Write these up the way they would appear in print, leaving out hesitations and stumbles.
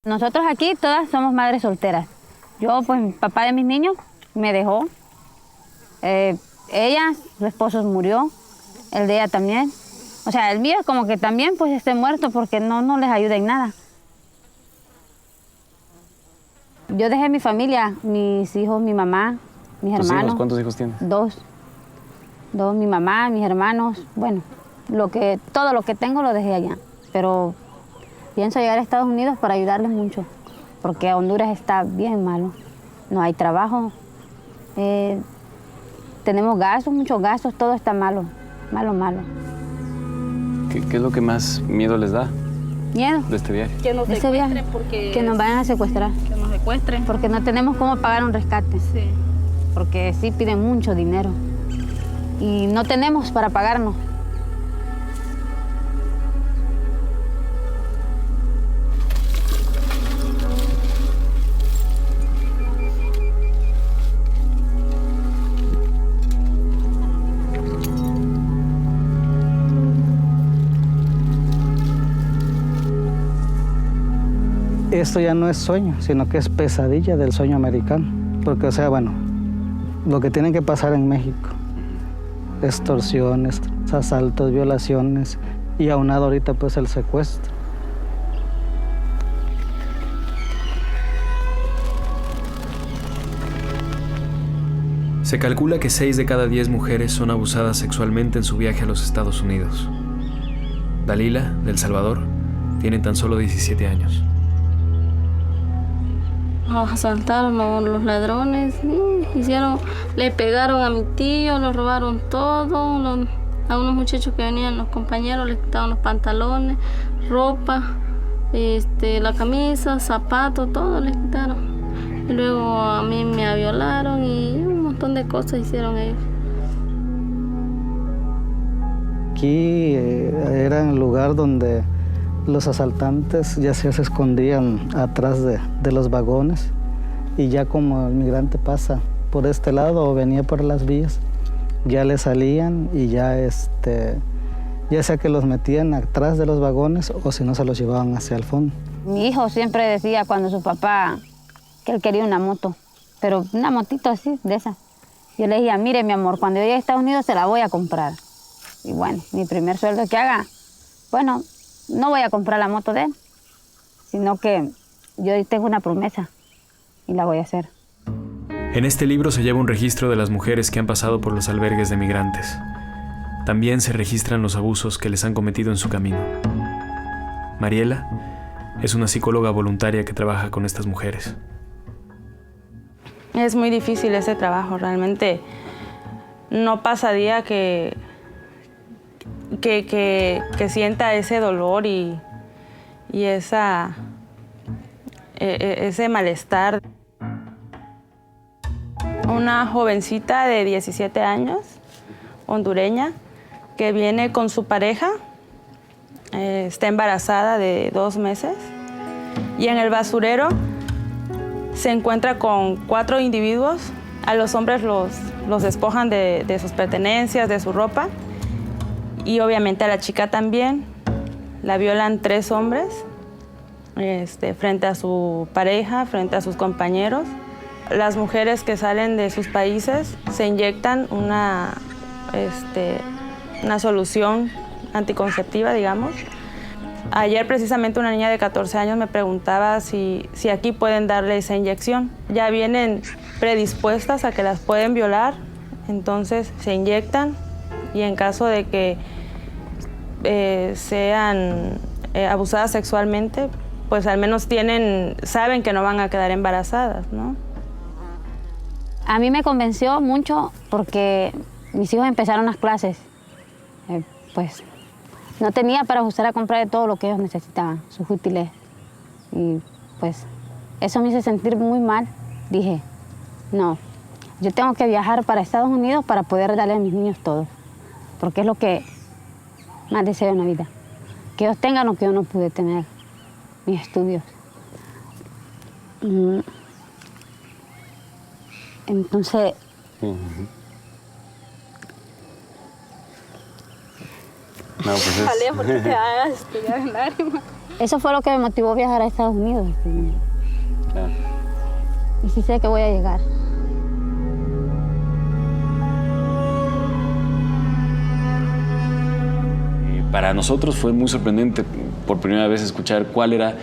Nosotros aquí todas somos madres solteras. Yo, pues, mi papá de mis niños me dejó. Ella, su esposo murió, el de ella también. O sea, el mío como que también pues esté muerto porque no les ayuda en nada. Yo dejé mi familia, mis hijos, mi mamá, mis hermanos. Hijos? ¿Cuántos hijos tienes? Dos, mi mamá, mis hermanos. Bueno, todo lo que tengo lo dejé allá. Pero pienso llegar a Estados Unidos para ayudarles mucho, porque Honduras está bien malo. No hay trabajo, tenemos gastos, muchos gastos, todo está malo, malo. ¿Qué es lo que más miedo les da ¿Miedo? de este viaje? Que nos secuestren porque... Que nos vayan a secuestrar. Que nos secuestren. Porque no tenemos cómo pagar un rescate. Sí. Porque sí piden mucho dinero. Y no tenemos para pagarnos. Esto ya no es sueño, sino que es pesadilla del sueño americano. Porque, o sea, bueno, lo que tienen que pasar en México, extorsiones, asaltos, violaciones, y aunado ahorita pues el secuestro. Se calcula que 6 de cada 10 mujeres son abusadas sexualmente en su viaje a los Estados Unidos. Dalila, de El Salvador, tiene tan solo 17 años. Nos asaltaron los ladrones, le pegaron a mi tío, lo robaron todo, a unos muchachos que venían, los compañeros, les quitaron los pantalones, ropa, la camisa, zapatos, todo les quitaron. Y luego a mí me violaron y un montón de cosas hicieron ellos. Aquí era el lugar donde los asaltantes ya se escondían atrás de los vagones, y ya como el migrante pasa por este lado o venía por las vías, ya le salían y ya sea que los metían atrás de los vagones o si no se los llevaban hacia el fondo. Mi hijo siempre decía cuando su papá que él quería una moto, pero una motito así, de esas. Yo le decía, mire mi amor, cuando yo llegue a Estados Unidos se la voy a comprar. Y bueno, mi primer sueldo que haga, bueno, no voy a comprar la moto de él, sino que yo tengo una promesa y la voy a hacer. En este libro se lleva un registro de las mujeres que han pasado por los albergues de migrantes. También se registran los abusos que les han cometido en su camino. Mariela es una psicóloga voluntaria que trabaja con estas mujeres. Es muy difícil ese trabajo, realmente no pasa día que sienta ese dolor y ese malestar. Una jovencita de 17 años, hondureña, que viene con su pareja, está embarazada de 2 meses, y en el basurero se encuentra con 4 individuos. A los hombres los despojan de sus pertenencias, de su ropa, y obviamente a la chica también. La violan 3 hombres frente a su pareja, frente a sus compañeros. Las mujeres que salen de sus países se inyectan una solución anticonceptiva, digamos. Ayer precisamente una niña de 14 años me preguntaba si aquí pueden darle esa inyección. Ya vienen predispuestas a que las pueden violar, entonces se inyectan, y en caso de que sean abusadas sexualmente, pues al menos saben que no van a quedar embarazadas, ¿no? A mí me convenció mucho porque mis hijos empezaron las clases. Pues no tenía para ajustar a comprar todo lo que ellos necesitaban, sus útiles. Y pues eso me hizo sentir muy mal. Dije, no, yo tengo que viajar para Estados Unidos para poder darle a mis niños todo. Porque es lo que más deseo en la vida. Que ellos tengan lo que yo no pude tener, mis estudios. Entonces, No, pues es... Jalea porque te hagas en lágrimas. Eso fue lo que me motivó a viajar a Estados Unidos. Claro. Y sí sé que voy a llegar. Para nosotros fue muy sorprendente por primera vez escuchar cuál era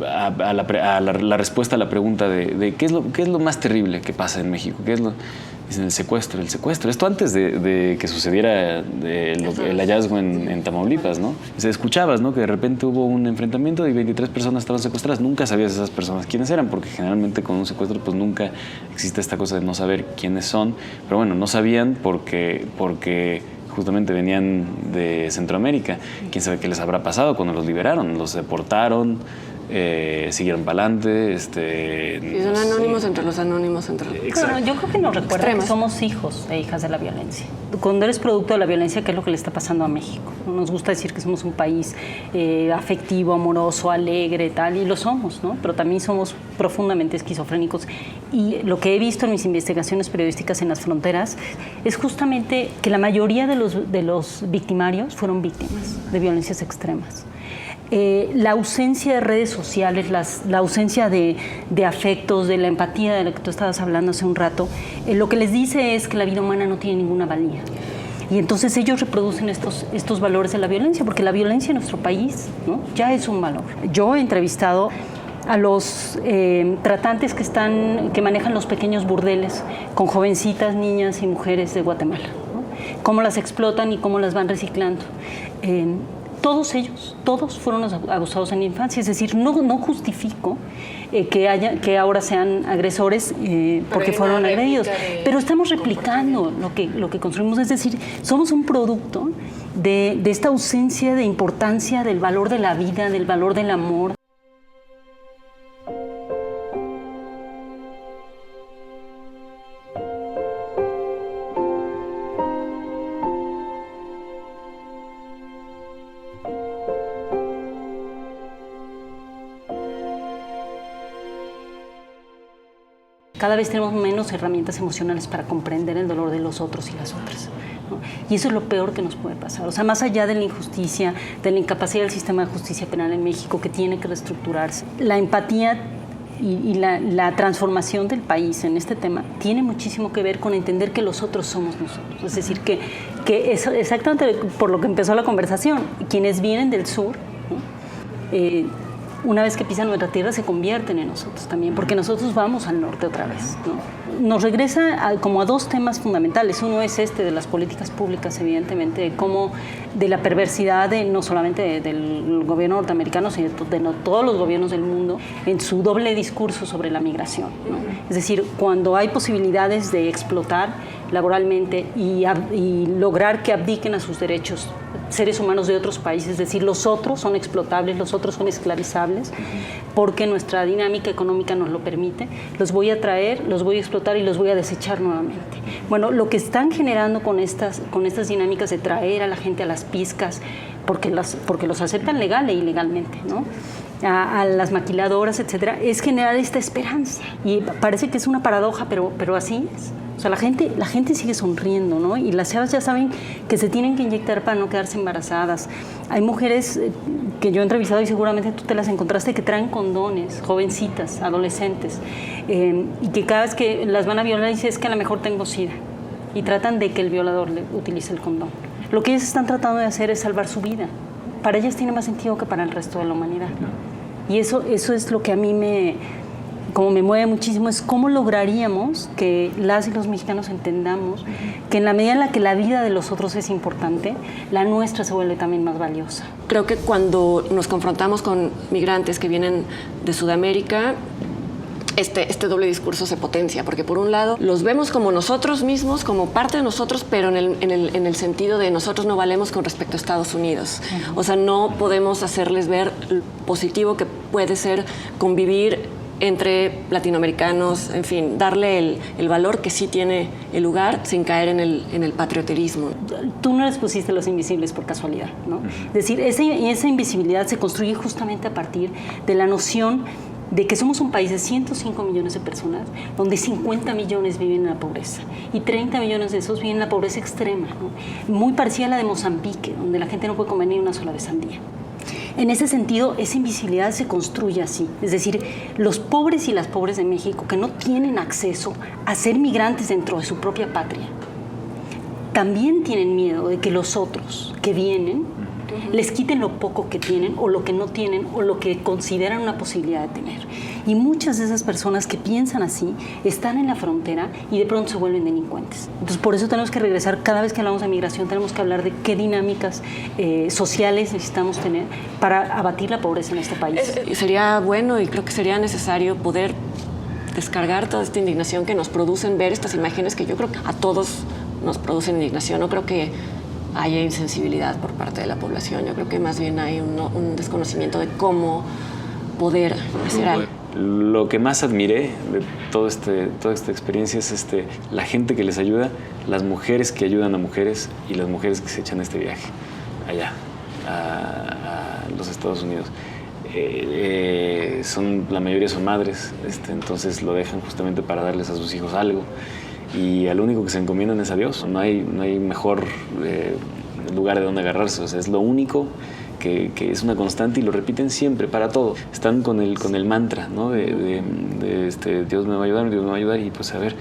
la respuesta a la pregunta de qué es lo más terrible que pasa en México. Dicen el secuestro. Esto antes de que sucediera el hallazgo en Tamaulipas, ¿no? Se escuchabas, ¿no? Que de repente hubo un enfrentamiento y 23 personas estaban secuestradas. Nunca sabías esas personas quiénes eran, porque generalmente con un secuestro pues nunca existe esta cosa de no saber quiénes son. Pero bueno, no sabían porque justamente venían de Centroamérica. ¿Quién sabe qué les habrá pasado cuando los liberaron? Los deportaron, siguieron para adelante. Y son anónimos entre los anónimos. Bueno, yo creo que nos recuerda que somos hijos e hijas de la violencia. Cuando eres producto de la violencia, ¿qué es lo que le está pasando a México? Nos gusta decir que somos un país afectivo, amoroso, alegre, tal, y lo somos, ¿no? Pero también somos profundamente esquizofrénicos. Y lo que he visto en mis investigaciones periodísticas en las fronteras es justamente que la mayoría de los victimarios fueron víctimas de violencias extremas. La ausencia de redes sociales, la ausencia de afectos, de la empatía de la que tú estabas hablando hace un rato, lo que les dice es que la vida humana no tiene ninguna valía. Y entonces ellos reproducen estos valores de la violencia, porque la violencia en nuestro país, ¿no?, ya es un valor. Yo he entrevistado a los tratantes que manejan los pequeños burdeles con jovencitas, niñas y mujeres de Guatemala, ¿no? Cómo las explotan y cómo las van reciclando. Todos fueron abusados en la infancia, es decir, no justifico que ahora sean agresores porque fueron agredidos, pero estamos replicando lo que construimos, es decir, somos un producto de esta ausencia de importancia del valor de la vida, del valor del amor. Cada vez tenemos menos herramientas emocionales para comprender el dolor de los otros y las otras, ¿no? Y eso es lo peor que nos puede pasar. O sea, más allá de la injusticia, de la incapacidad del sistema de justicia penal en México, que tiene que reestructurarse, la empatía y la transformación del país en este tema tiene muchísimo que ver con entender que los otros somos nosotros. Es decir, que eso, exactamente por lo que empezó la conversación, quienes vienen del sur, ¿no?, una vez que pisan nuestra tierra se convierten en nosotros también, porque nosotros vamos al norte otra vez, ¿no? Nos regresa como a dos temas fundamentales. Uno es de las políticas públicas, evidentemente, de la perversidad no solamente del gobierno norteamericano, sino de todos los gobiernos del mundo, en su doble discurso sobre la migración, ¿no? Es decir, cuando hay posibilidades de explotar laboralmente y lograr que abdiquen a sus derechos seres humanos de otros países, es decir, los otros son explotables, los otros son esclavizables, porque nuestra dinámica económica nos lo permite, los voy a traer, los voy a explotar y los voy a desechar nuevamente. Bueno, lo que están generando con estas dinámicas de traer a la gente a las pizcas, porque los aceptan legal e ilegalmente, ¿no?, a las maquiladoras, etcétera, es generar esta esperanza. Y parece que es una paradoja, pero así es. O sea, la gente sigue sonriendo, ¿no? Y las chavas ya saben que se tienen que inyectar para no quedarse embarazadas. Hay mujeres que yo he entrevistado y seguramente tú te las encontraste que traen condones, jovencitas, adolescentes, y que cada vez que las van a violar dicen es que a lo mejor tengo SIDA. Y tratan de que el violador le utilice el condón. Lo que ellas están tratando de hacer es salvar su vida. Para ellas tiene más sentido que para el resto de la humanidad. Y eso es lo que a mí me mueve muchísimo, es cómo lograríamos que las y los mexicanos entendamos que en la medida en la que la vida de los otros es importante, la nuestra se vuelve también más valiosa. Creo que cuando nos confrontamos con migrantes que vienen de Sudamérica, este doble discurso se potencia, porque por un lado los vemos como nosotros mismos, como parte de nosotros, pero en el sentido de nosotros no valemos con respecto a Estados Unidos. O sea, no podemos hacerles ver lo positivo que puede ser convivir entre latinoamericanos, en fin, darle el valor que sí tiene el lugar sin caer en el patrioterismo. Tú no les pusiste los invisibles por casualidad, ¿no? Es decir, esa invisibilidad se construye justamente a partir de la noción de que somos un país de 105 millones de personas, donde 50 millones viven en la pobreza y 30 millones de esos viven en la pobreza extrema, ¿no? Muy parecida a la de Mozambique, donde la gente no puede comer ni una sola vez al día. En ese sentido, esa invisibilidad se construye así. Es decir, los pobres y las pobres de México que no tienen acceso a ser migrantes dentro de su propia patria, también tienen miedo de que los otros que vienen les quiten lo poco que tienen o lo que no tienen o lo que consideran una posibilidad de tener. Y muchas de esas personas que piensan así están en la frontera y de pronto se vuelven delincuentes. Entonces, por eso tenemos que regresar, cada vez que hablamos de migración, tenemos que hablar de qué dinámicas sociales necesitamos tener para abatir la pobreza en este país. Sería bueno y creo que sería necesario poder descargar toda esta indignación que nos producen ver estas imágenes que yo creo que a todos nos producen indignación. No creo que haya insensibilidad por parte de la población. Yo creo que más bien hay un desconocimiento de cómo poder hacer algo. Lo que más admiré de toda esta experiencia es la gente que les ayuda, las mujeres que ayudan a mujeres y las mujeres que se echan este viaje allá, a los Estados Unidos. La mayoría son madres, entonces lo dejan justamente para darles a sus hijos algo. Y al único que se encomiendan es a Dios. No hay mejor lugar de donde agarrarse. O sea, es lo único que es una constante y lo repiten siempre, para todo. Están con el mantra, ¿no? Dios me va a ayudar, Dios me va a ayudar. Y pues a ver,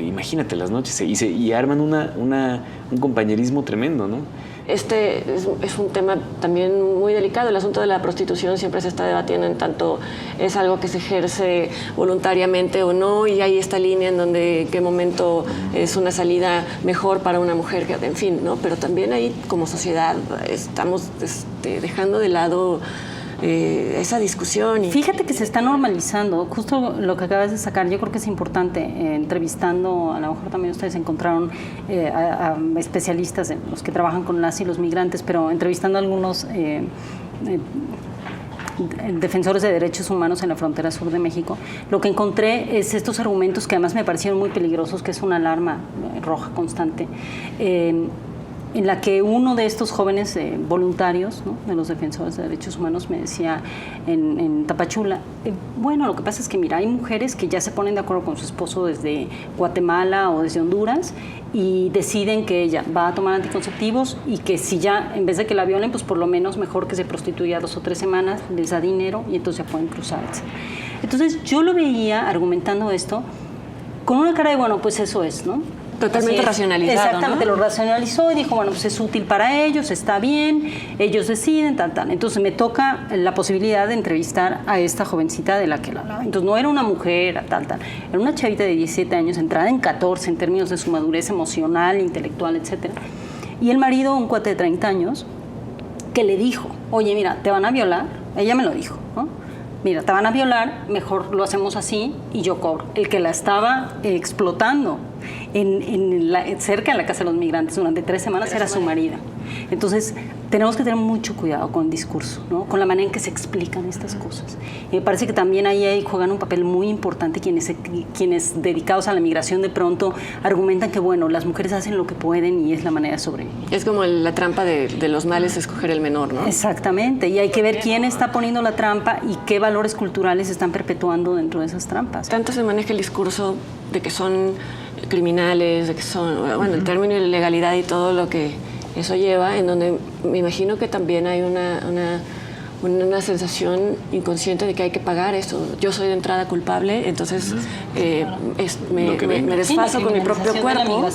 imagínate las noches. Y arman un compañerismo tremendo, ¿no? Este es un tema también muy delicado. El asunto de la prostitución siempre se está debatiendo en tanto es algo que se ejerce voluntariamente o no, y hay esta línea en donde en qué momento es una salida mejor para una mujer, que, en fin, ¿no? Pero también ahí como sociedad estamos dejando de lado esa discusión. Fíjate que se está normalizando, justo lo que acabas de sacar, yo creo que es importante, entrevistando, a lo mejor también ustedes encontraron a especialistas, los que trabajan con las y los migrantes, pero entrevistando a algunos defensores de derechos humanos en la frontera sur de México, lo que encontré es estos argumentos que además me parecieron muy peligrosos, que es una alarma roja constante, en la que uno de estos jóvenes voluntarios, ¿no?, de los defensores de derechos humanos me decía en Tapachula, bueno, lo que pasa es que mira, hay mujeres que ya se ponen de acuerdo con su esposo desde Guatemala o desde Honduras y deciden que ella va a tomar anticonceptivos y que si ya, en vez de que la violen, pues por lo menos mejor que se prostituya 2 o 3 semanas, les da dinero y entonces ya pueden cruzar, etc. Entonces yo lo veía argumentando esto con una cara de, bueno, pues eso es, ¿no? Totalmente racionalizado, exactamente, ¿no? Lo racionalizó y dijo, bueno, pues es útil para ellos, está bien, ellos deciden, tal. Entonces me toca la posibilidad de entrevistar a esta jovencita de la que él hablaba. Entonces no era una mujer, tal. Era una chavita de 17 años, entrada en 14 en términos de su madurez emocional, intelectual, etc. Y el marido, un cuate de 30 años, que le dijo, oye, mira, te van a violar. Ella me lo dijo, ¿no? Mira, te van a violar, mejor lo hacemos así y yo cobro. El que la estaba explotando cerca de la casa de los migrantes durante 3 semanas era su marido. Entonces, tenemos que tener mucho cuidado con el discurso, ¿no?, con la manera en que se explican estas cosas. Y me parece que también ahí juegan un papel muy importante quienes dedicados a la migración de pronto argumentan que, bueno, las mujeres hacen lo que pueden y es la manera de sobrevivir. Es como la trampa de los males, escoger el menor, ¿no? Exactamente, y hay que ver quién está poniendo la trampa y qué valores culturales están perpetuando dentro de esas trampas. Tanto se maneja el discurso de que son criminales, de que son, bueno, el término de ilegalidad y todo lo que eso lleva, en donde me imagino que también hay una sensación inconsciente de que hay que pagar eso. Yo soy de entrada culpable, entonces me desfaso con mi propio cuerpo.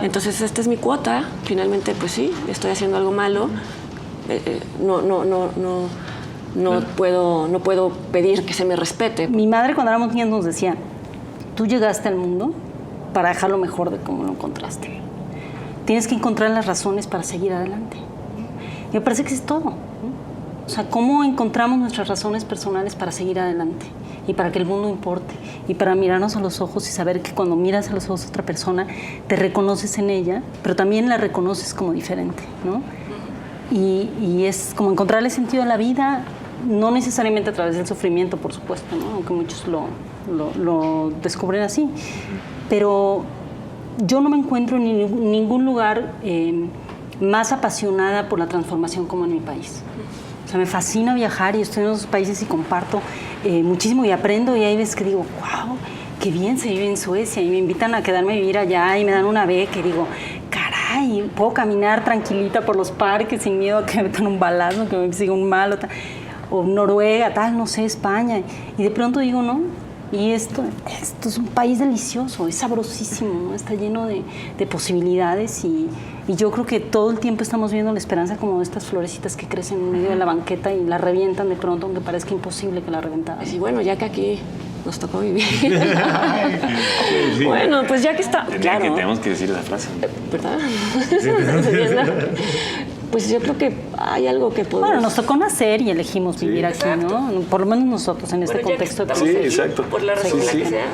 Entonces esta es mi cuota. Finalmente, pues sí, estoy haciendo algo malo. No puedo pedir que se me respete. Mi madre, cuando éramos niños, nos decía, tú llegaste al mundo para dejarlo mejor de cómo lo encontraste. Tienes que encontrar las razones para seguir adelante. Y me parece que es todo, ¿no? O sea, cómo encontramos nuestras razones personales para seguir adelante y para que el mundo importe y para mirarnos a los ojos y saber que cuando miras a los ojos de otra persona te reconoces en ella, pero también la reconoces como diferente, ¿no? Y es como encontrarle sentido a la vida, no necesariamente a través del sufrimiento, por supuesto, ¿no?, aunque muchos lo descubren así. Pero yo no me encuentro en ningún lugar más apasionada por la transformación como en mi país. O O sea, me fascina viajar y estoy en esos países y comparto muchísimo y aprendo y hay veces que digo, wow, qué bien se vive en Suecia y me invitan a quedarme a vivir allá y me dan una beca y digo, caray, puedo caminar tranquilita por los parques sin miedo a que me metan un balazo, que me siga un malo, o Noruega, tal, no sé, España. Y de pronto digo, no, y esto es un país delicioso, es sabrosísimo, ¿no? Está lleno de posibilidades y yo creo que todo el tiempo estamos viendo la esperanza como de estas florecitas que crecen en medio de la banqueta y la revientan de pronto, aunque parezca imposible que la reventaran. Y bueno, ya que aquí nos tocó vivir. Bueno, pues ya que está... Claro. Tenemos que decir esa frase. ¿Verdad? Pues yo creo que hay algo que podemos... Bueno, nos tocó nacer y elegimos vivir aquí, ¿no? Por lo menos nosotros en este contexto de Sí, exacto. Por la razón que sea.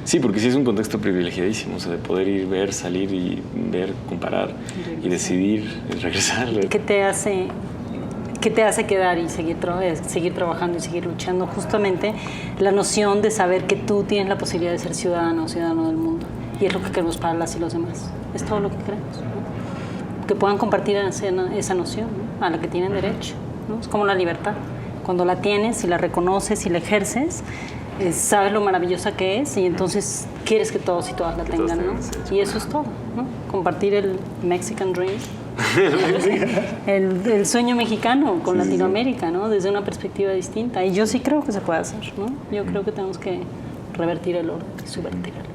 Sí, porque sí es un contexto privilegiadísimo, o sea, de poder ir, ver, salir y ver, comparar y decidir, regresar. ¿Qué te hace quedar y seguir trabajando y seguir luchando? Justamente la noción de saber que tú tienes la posibilidad de ser ciudadano o ciudadano del mundo. Y es lo que queremos para las y los demás. Es todo lo que queremos, ¿no? Que puedan compartir esa noción, ¿no? A la que tienen derecho, ¿no? Es como la libertad. Cuando la tienes y la reconoces y la ejerces, sabes lo maravillosa que es y entonces quieres que todos y todas la tengan, ¿no? Y eso es todo, ¿no? Compartir el Mexican Dream, el sueño mexicano con Latinoamérica, ¿no? Desde una perspectiva distinta. Y yo sí creo que se puede hacer, ¿no? Yo creo que tenemos que revertir el orden y subvertir el orden.